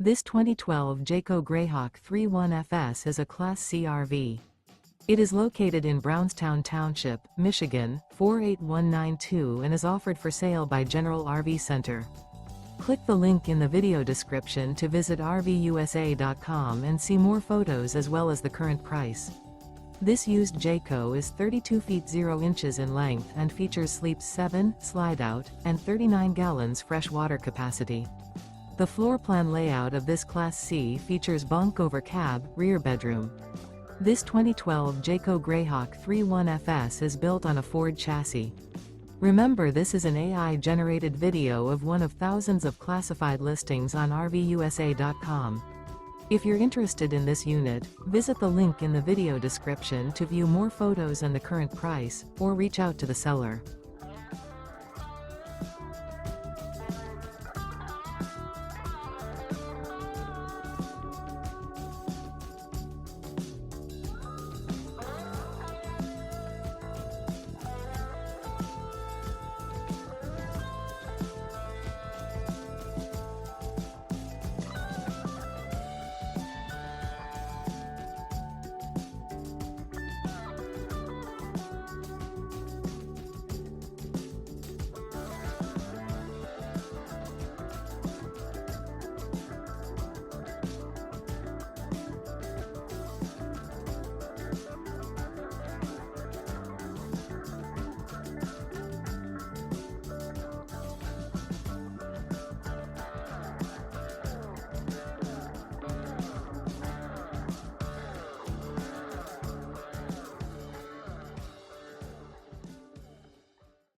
This 2012 Jayco Greyhawk 31FS is a Class C RV. It is located in Brownstown Township, Michigan, 48192 and is offered for sale by General RV Center. Click the link in the video description to visit RVUSA.com and see more photos as well as the current price. This used Jayco is 32 feet 0 inches in length and features sleeps 7, slide-out, and 39 gallons fresh water capacity. The floor plan layout of this Class C features bunk over cab, rear bedroom. This 2012 Jayco Greyhawk 31FS is built on a Ford chassis. Remember, this is an AI-generated video of one of thousands of classified listings on RVUSA.com. If you're interested in this unit, visit the link in the video description to view more photos and the current price, or reach out to the seller.